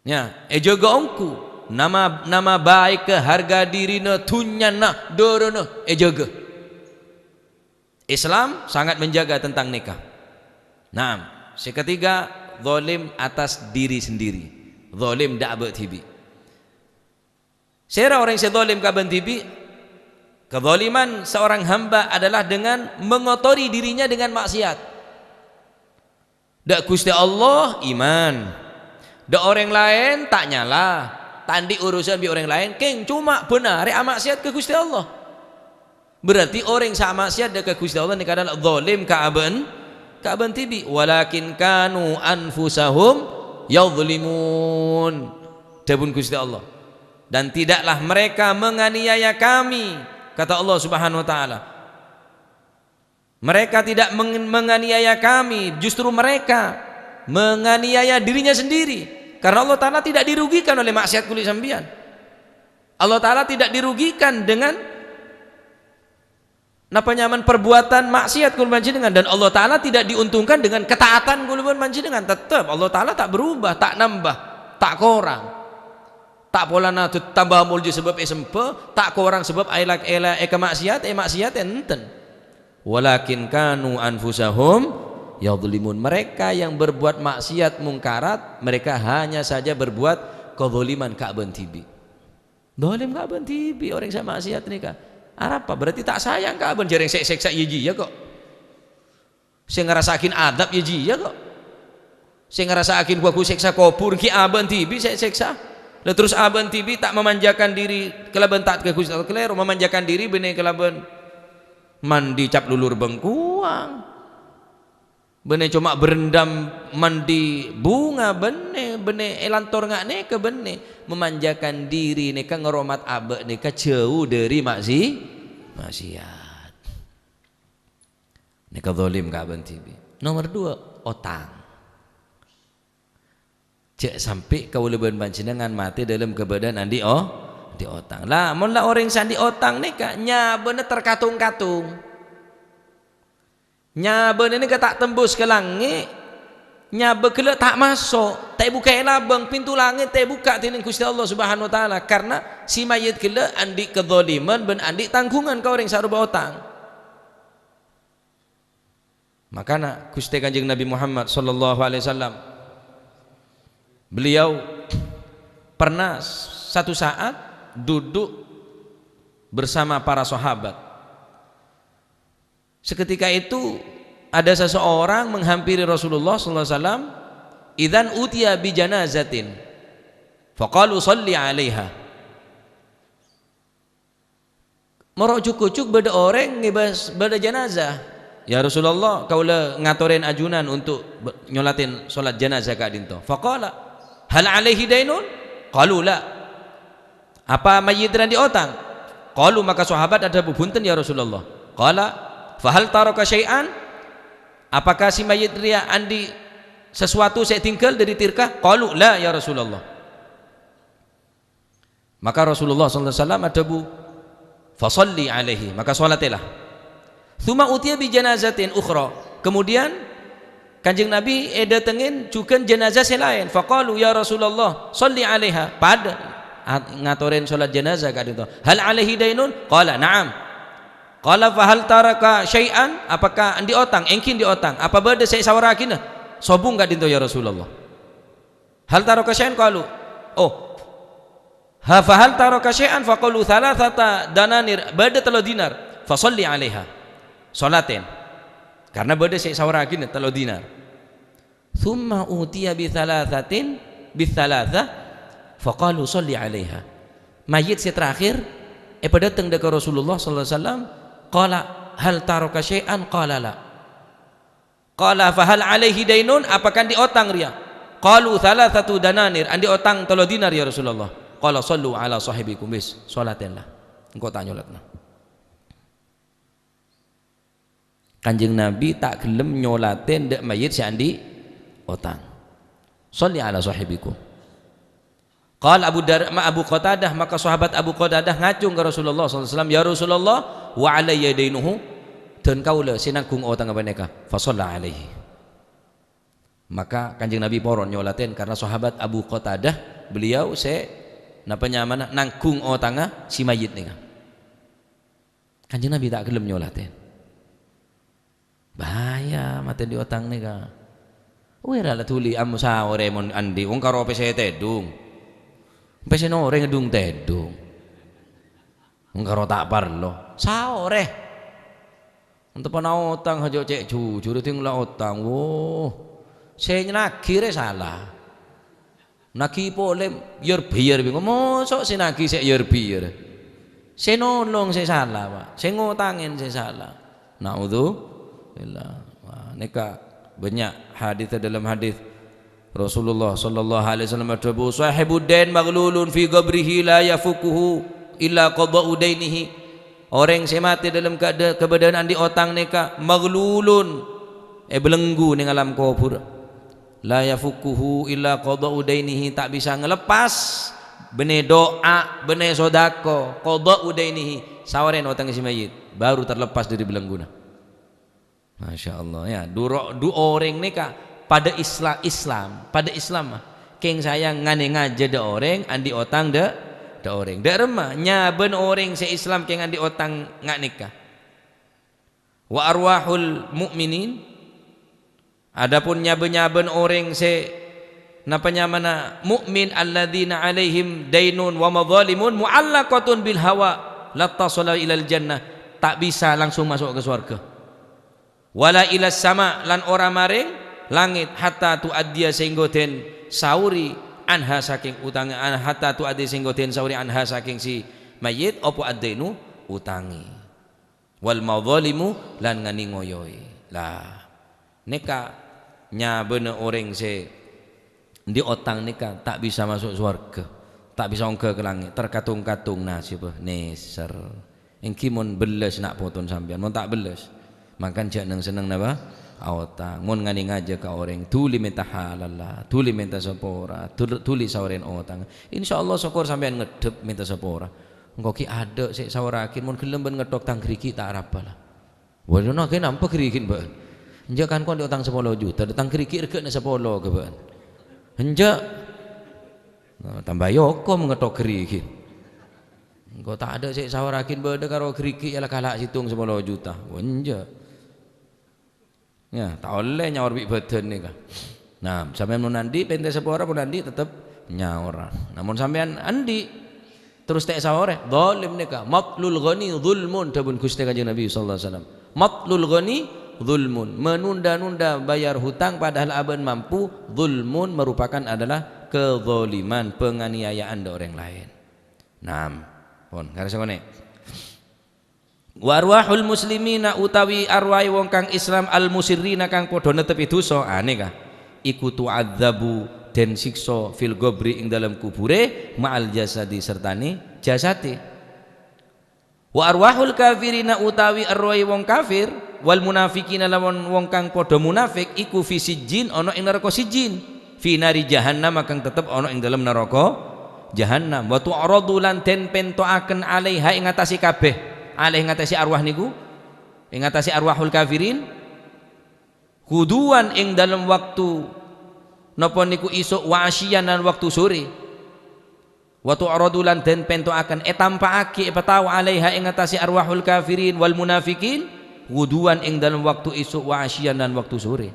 Ya, jaga ongku nama baik ke harga dirina tunyana dorona jaga. Islam sangat menjaga tentang nikah. Nah, seketiga zalim atas diri sendiri. Zalim dak bertibi. Sera orang yang zalim ka bentibi, kezaliman seorang hamba adalah dengan mengotori dirinya dengan maksiat. Dak Gusti Allah iman. Da orang lain tak nyala, tandi urusan bi orang lain, keng cuma benar maksiat ke Gusti Allah. Berarti orang sama maksiat ke Gusti Allah ni kadang zalim ka'ban tibi, walakin kanu anfusahum yadhlimun. Dabun Gusti Allah. Dan tidaklah mereka menganiaya kami, kata Allah Subhanahu wa taala. Mereka tidak menganiaya kami, justru mereka menganiaya dirinya sendiri. Karena Allah Ta'ala tidak dirugikan oleh maksiat kulit sambian. Allah Ta'ala tidak dirugikan dengan napa nyaman perbuatan maksiat kulit panjenengan, dan Allah Ta'ala tidak diuntungkan dengan ketaatan kulit panjenengan. Tetap Allah Ta'ala tak berubah, tak nambah, tak kurang, tak pola na tambah mulji sebab sempe, tak kurang sebab ailak maksiat enten. Walakin kanu anfusahum yadhlimun. Mereka yang berbuat maksiat mungkarat, mereka hanya saja berbuat kezaliman ka'ban tibi. Zalim ka'ban tibi orang sama maksiat nikah. Apa berarti tak sayang ka'ban, jarang seksa yeji ya kok. Saya ngerasakin adab yeji ya kok. Saya ngerasakin aku seksa kubur ki aban tibi saya seksa. Lalu terus aban tibi tak memanjakan diri kelaban tak ke Gusti Allah keliru, memanjakan diri bener kelaban mandi cap lulur bengkuang. Bene cuma berendam mandi bunga bene elantor ngak neka bene memanjakan diri neka ngeromat abek neka jauh dari maksiat neka zalim ka bantibi. Nomor 2 otang. Cek sampai kaulaban panjenengan mati dalam keadaan di otang. Lah mun lah orang sandi otang neka nya bener terkatung-katung. Nyaben ini tak tembus ke langit, nyabe kelak tak masuk, tak buka labang pintu langit, tak buka tinin Gusti Allah Subhanahu wa taala, karena si mayit kelak andi kezaliman ben andi tanggungan ka orang saruba otang. Makanya Gusti Kanjeng Nabi Muhammad sallallahu alaihi wasallam beliau pernah satu saat duduk bersama para sahabat. Seketika itu ada seseorang menghampiri Rasulullah sallallahu alaihi wasallam, idzan utiya bi janazatin faqalu shalli 'alaiha. Merujuk-ujuk beda orang ngebas beda jenazah. Ya Rasulullah, kaula ngatoren ajunan untuk nyolatin salat jenazah ka dinto. Faqala hal 'alaihi dainun? Qalu la. Apa mayit di otang? Qalu, maka sahabat ada bubunten ya Rasulullah. Qala fahal taraka syai'an? Apakah si mayit ria andi sesuatu saya tinggal dari tirkah? Qalu la ya Rasulullah. Maka Rasulullah sallallahu alaihi wasallam ada bu fasalli alaihi, maka salatilah. Tsumma utiya bi janazatin ukhra. Kemudian Kanjeng Nabi datengin juga jenazah selain. Faqalu ya Rasulullah salli alaiha. Pada ngatoren salat jenazah kadito. Hal alaihi dainun? Qala na'am. Qala fa hal taraka syai'an? Apakah di otang? Engkin di otang. Apa beda saya sawarakina? Sobung kadito ya Rasulullah. Hal taraka syai'an? Qalu oh, ha fa hal taraka syai'an? Faqalu thalathata dananir, beda 3 dinar. Fa shalli alaiha. Salatin. Karena beda saya sawarakina 3 dinar. Thumma utiya bi thalathatin bi thalatha faqalu shalli alaiha. Mayit si terakhir pada datang ke Rasulullah sallallahu alaihi wasallam, qala hal taraka syai'an? Qala la. Qala fa hal alaihi dainun? Apakah di otang ria? Qalu thalathatu dananir, andi otang 3 dinar ya Rasulullah. Qala sallu ala sahibikum, bis salatinlah. Engkau tak nyolatna. Kanjeng Nabi tak gelem nyolatin dek mayit si andi otang. Sholli ala sahibikum. Qala Abu Qatadah, maka sahabat Abu Qatadah ngacung ke Rasulullah sallallahu alaihi wasallam, ya Rasulullah wa alayya dainuhu, dan kaula sinanggung otang apa neka. Fa shalla alaihi. Maka Kanjeng Nabi poron nyolatin karena sahabat Abu Qatadah beliau napa nyamana nanggung otanga si mayit nika. Kanjeng Nabi tak gelem nyolatin. Bahaya mati di otang nika. Wira la tuli am sawore mon andi wong karo pese tedung. Pese no ore ngedung tedung. Wong karo tak parlo. Sawore. Untuk pana otang hajo cek jujur ting la otang. Wo. Saya nagih re salah. Nagih polem yer biyer bingung. Mosok si nagih sik yer biyer. Saya nolong saya salah, Pak. Saya ngutangin saya salah. Naudzubillah. Wah, neka banyak hadis dalam hadis Rasulullah sallallahu alaihi wasallam berkata, "Sahibudain maghlulun fi qabrihi la yafukuhu illa qada'u dainihi." Orang yang mati dalam keadaan di otang neka maghlulun belenggu ning alam kubur. La yafukuhu illa qada'u dainihi, tak bisa ngelepas bene doa, bene sodako, qada'u dainihi, sawaren otang si mayit baru terlepas dari belengguna. Masya Allah ya, dua orang neka pada Islam pada Islam keng sayang ngane ngaja de orang andi otang de orang de remah nyaben orang se Islam keng andi otang ngak nikah. Wa arwahul mu'minin, adapun nyaben orang se napa nyamana mukmin alladzina alaihim dainun wa madzalimun muallaqatun bil hawa la tasala ilal jannah, tak bisa langsung masuk ke surga. Wala ilas sama, lan ora maring langit hatta tuaddiya sehingga den sauri anha saking utang, hatta tuaddi sehingga den sauri anha saking si mayit opo adenu utangi. Wal madzalimu lan ngani ngoyoi. Lah neka nyabene orang se di otang neka tak bisa masuk surga, tak bisa ongke ke langit, terkatung-katung nasib neser. Engki mun beles nak potong sampean, mun tak beles makan jangan seneng napa otang. Mun ngani ngaja ka orang tuli minta halal, tuli minta sepora, tuli sawarin otang. Insyaallah syukur sampean ngedep minta sepora. Engko ki ada sik sawarakin mun gelem ben ngedok tang griki tak rabalah. Waduh nak nampa grikin mbak. Enjak kan kon di otang 10 juta, datang griki regane 10 ke mbak. Enjak nah, tambah yoko ngedok grikin. Engko tak ada sik sawarakin beda karo griki ala kalak situng 10 juta. Enjak. Ya, tak oleh nyaur bi badan nika. Nah, sampean mun andi pente sepora pun andi tetep nyaur. Namun sampean andi terus tak sawore zalim nika. Matlul ghani zulmun tabun Gusti Kanjeng Nabi sallallahu alaihi wasallam. Matlul ghani zulmun, menunda-nunda bayar hutang padahal aban mampu, zulmun merupakan adalah kezaliman, penganiayaan dari orang lain. Naam, pun garis ngene. Wa arwahul muslimina utawi arwai wong kang Islam al musirrina kang padha netepi dosa nika iku tu'adzabu den siksa fil gobri ing dalam kubure ma'al jasadi sertane jasate. Wa arwahul kafirina utawi arwai wong kafir wal munafikina lawan wong kang padha munafik iku fi sijjin ana ing neraka sijjin fi nari jahannam kang tetep ana ing dalam neraka jahannam. Wa tu'radu lan den pentoaken alaiha ing atase kabeh alih ngatasi arwah niku ing ngatasi arwahul kafirin kuduan ing dalam waktu napa niku isuk wa asyian lan waktu sore. Wa tu'radu lan den pentoaken tampaake petawa alaiha ing ngatasi arwahul kafirin wal munafikin kuduan ing dalam waktu isuk wa asyian lan waktu sore.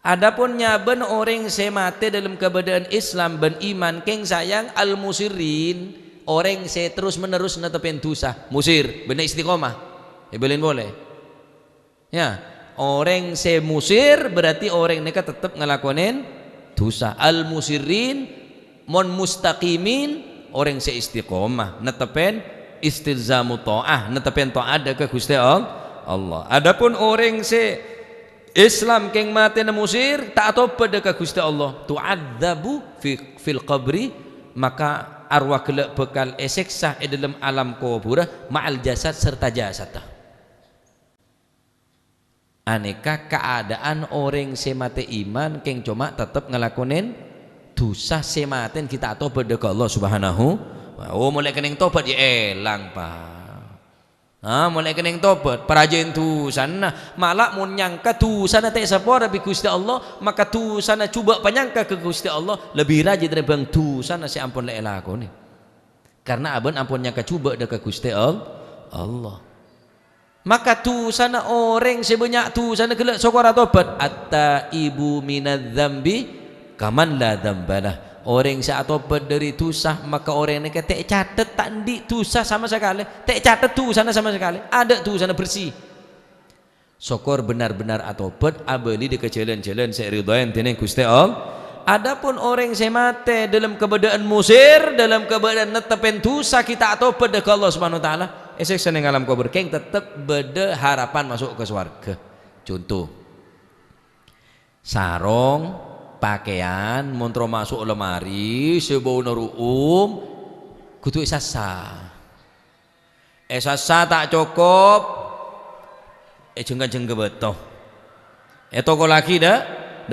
Adapun nyaben orang semate dalam keadaan Islam ben iman keng sayang al musirin orang saya terus menerus netepin dosa musir benar istiqomah boleh ya orang saya musir berarti orang mereka tetap ngelakonin dosa. Al musirin mon mustaqimin orang saya istiqomah netepin istilzamu ta'ah netepin ta'ah ke Gusti Allah. Adapun orang saya Islam keng mati na musir tak tobat ke Gusti Allah tu'adzabu fil qabri maka arwah kelak bekal eseksa di dalam alam kubur ma'al jasad serta jasad. Aneka keadaan orang semate iman keng cuma tetap ngelakonin dosa sematen kita tobat ke Allah Subhanahu. Oh mulai kening tobat ya elang pak. Mulai kening tobat parajen tusana malah mun nyangka tusana tak sapora bi Gusti Allah maka tusana coba penyangka ke Gusti Allah lebih rajin dari bang tusana si ampun le lakoni karena abon ampun nyangka coba ke Gusti Allah maka tusana orang sebanyak tusana kelak sokora tobat atta ibu minadzambi kaman la dzambalah. Orang saat tobat dari dosa maka orang ini tak catat tandi dosa sama sekali tak catat dosa sama sekali ada dosa bersih sokor benar-benar atobat abali di kecelen-celen seridhoan tene Gusti Allah. Adapun orang semate dalam keadaan musir dalam keadaan netepen dosa kita atobat ke Allah Subhanahu wa taala esek seneng alam kubur keng tetap beda harapan masuk ke surga. Contoh sarong pakaian montro masuk lemari sebau neruum kudu esasa tak cukup jengga beto toko lagi dak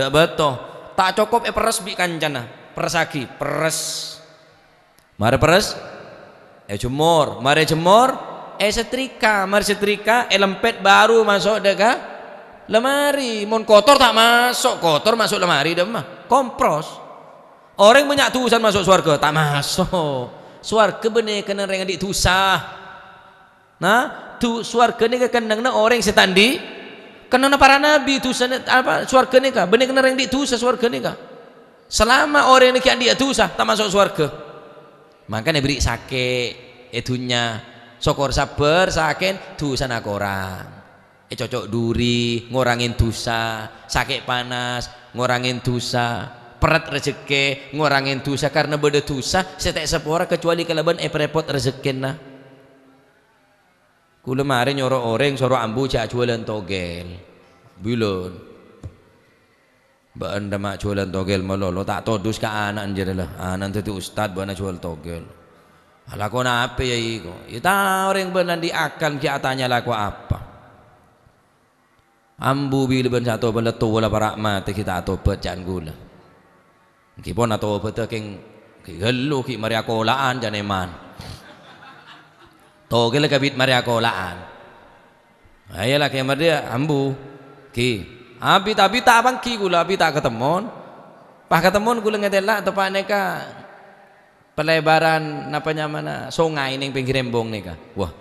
beto tak cukup peres bi kancana peres lagi peres mari peres jemur mari jemur setrika mari setrika lempet baru masuk deka lemari mon kotor tak masuk lemari dah mah kompros. Orang banyak tusan masuk surga tak masuk surga bener kena rengan di tusah nah tu surga ni kena orang setandi kena para nabi tusan apa surga ni kah bener kena rengan di tusah surga ni kah selama orang ni kian dia tusah tak masuk surga makanya beri sakit itunya sokor sabar sakit tusan aku orang cocok duri ngurangin dosa sakit panas ngurangin dosa peret rezeki ngurangin dosa karena beda dosa setek sepora kecuali kalaban repot rezeki nah kula mari nyoro orang soro ambu cak jualan togel bilon mbak anda mak jualan togel malolo tak todus ke anak anjir lah anak itu ustad bana jual togel laku apa ya iko kita orang benar di akal kita tanya laku apa ambu bila ben satu benda tu lah para mati kita atobat jangan gula kipon atau betul keng gelu ki maria kolaan jangan eman to gele kabit maria kolaan ayalah kayak dia ambu ki abi tapi tak abang ki gula abi tak ketemon pas ketemon gula ngetela atau pak neka pelebaran napanya mana sungai ning pinggir embong neka wah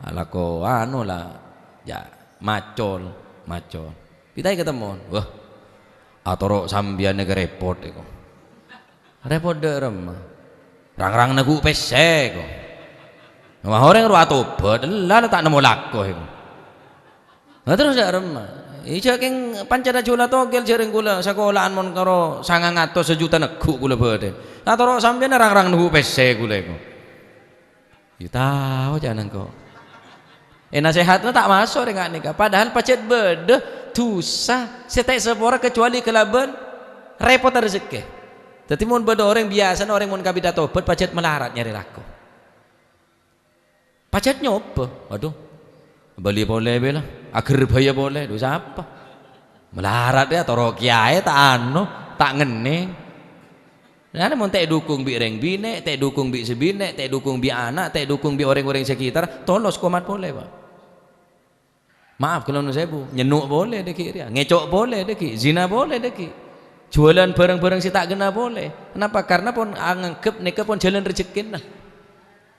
alako anu lah ya macol macon. Pitai ketemu. Wah, atoro sambian ke repot iku. Repot derem. Rang-rang nagu pesek kok. Wah orang ru atobat, lah tak nemu lako iku. Nah terus derem. Ica keng pancada jula togel jering kula sekolahan mon karo 900 sejuta nego kula bade. Atoro sambian rang-rang nagu pesek kula iku. Ya tahu jangan kok. Nasihatnya tak masuk dengan nikah. Padahal pacet bede dosa setek sepora kecuali kelaban repot rezeki. Jadi mun beda orang biasa orang mun kabida tobat pacet melarat nyari laku. Pacet nyoba. Waduh. Beli boleh bela, akhir bahaya boleh. Dosa apa? Melarat ya toro kiai tak anu, tak ngene. Nah, mun tak dukung bi reng bine, tak dukung bi sebine, tak dukung bi anak, tak dukung bi orang-orang sekitar, tolos komat boleh, Pak. Maaf kalau sebu, nyenuk boleh deki dia, ngecok boleh deki, zina boleh deki. Jualan barang-barang si tak kena boleh. Kenapa? Karena pun anggap nika pun jalan rezeki nah.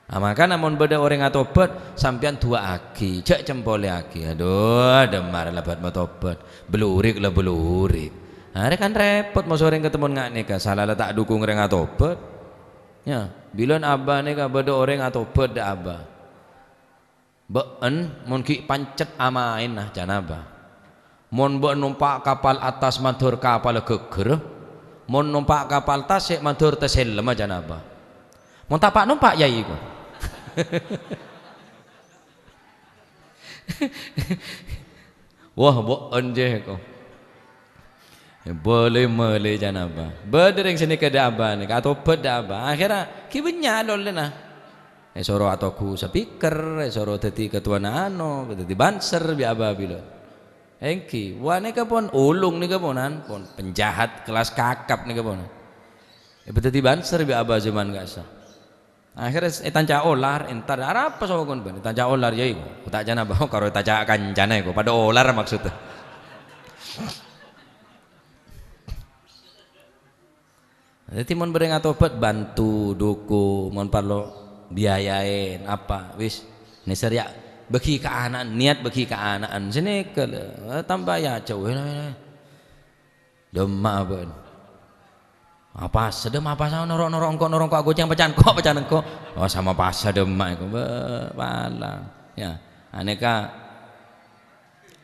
Nah, maka namun beda orang atobat sampean dua aki, cek cempole aki. Aduh, demar lebat mau tobat, belurik lah belurik. Nah, kan repot mau sore ketemu ngak nikah, salah tak dukung orang atobat. Ya, bilan abah nikah beda orang atobat dah abah. Been mun ki pancet amain nah janabah. Mun mbok numpak kapal atas matur kapal geger, mun numpak kapal tasik matur teselem janabah. Mun tapak numpak yai kok. Wah been je kok. Boleh janabah. Bedereng sini ke abah ni, atau beda abah. Akhirnya kibenya lol nah. Soro atau ku speaker, soro tadi ketua nano, tadi banser bi abah bilo. Engki, wah ni kapon ulung ni kaponan, pon penjahat kelas kakap ni kaponan. Tadi banser bi abah zaman gak sah. Akhirnya tanja olar, entar apa sama kon ben? Tanja olar ya iku. Tak jana bawa karo tanja kancana iku, pada olar maksudnya. Jadi mon bereng atobat bantu duku, mon parlo biayain apa, wis neser ya bagi ke anak, niat bagi ke anak, sini ke tambah ya jauh, demak ben. Apa sedem apa sama norong kok aku yang pecahan kok oh sama pas demak itu balang ya aneka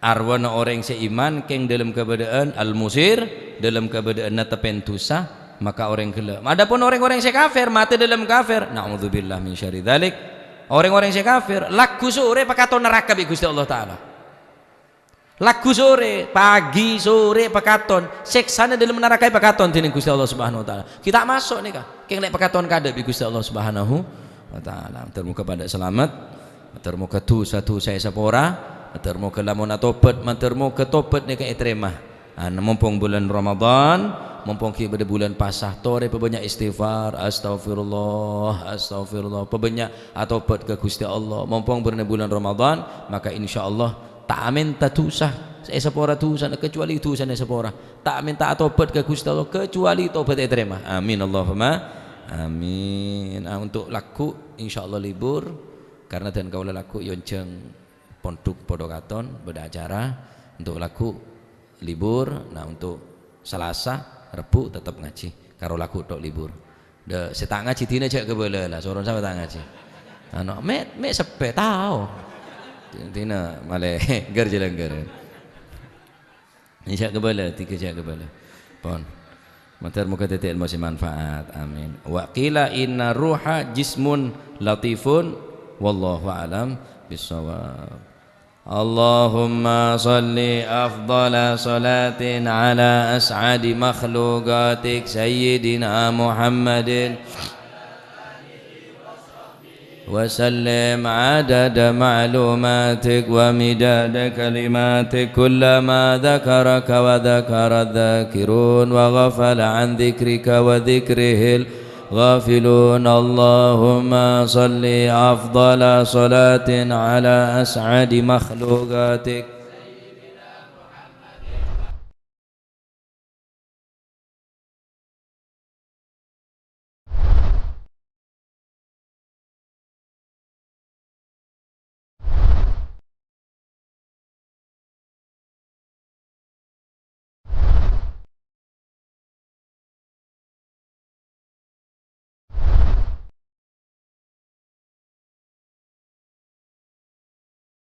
arwana orang seiman keng dalam keberadaan al-musir dalam keberadaan tepen dosa maka orang gelap. Adapun orang-orang yang kafir mati dalam kafir na'udzubillah min syarri dzalik orang-orang yang kafir lagu sore pakaton neraka bi Gusti Allah taala. Lagu sore, pagi, sore, pekaton, seksana dalam neraka pekaton dening Gusti Allah Subhanahu wa taala. Kita masuk nih kah? Keng lek pekaton kadep bi Gusti Allah Subhanahu wa taala. Termuka pada selamat, termuka tu satu saya sepora, termuka lamun tobat, termuka tobat nih ka terima. Mumpung bulan Ramadan, mumpung kita bulan pasah tore pebanyak istighfar, astagfirullah, pebanyak atobat ke Gusti Allah. Mumpung bulan Ramadan, maka insyaallah tak minta dosa sepora dosa kecuali dosa sepora tak minta atobat ke Gusti Allah kecuali tobat diterima amin Allahumma amin. Untuk laku insyaallah libur karena dan kaula laku yonceng pondok podokaton beda acara untuk laku libur. Nah untuk Selasa Rebu tetap ngaji karo laku tok libur de setak ngaji dina cek kebele lah soron sampe tak ngaji ano me sepe tau tina male ger jalan ger insya kebala tiga cak kebala pon mater muka titik ilmu manfaat amin. Wa qila inna ruha jismun latifun wallahu alam bisawab. Allahumma salli afdala salatin ala as'adi makhluqatik sayyidina Muhammadin وسلم عدد معلوماتك ومداد كلماتك كلما ذكرك وذكر الذاكرون وغفل عن ذكرك وذكره الغافلون. اللهم صل أفضل صلاة على أسعد مخلوقاتك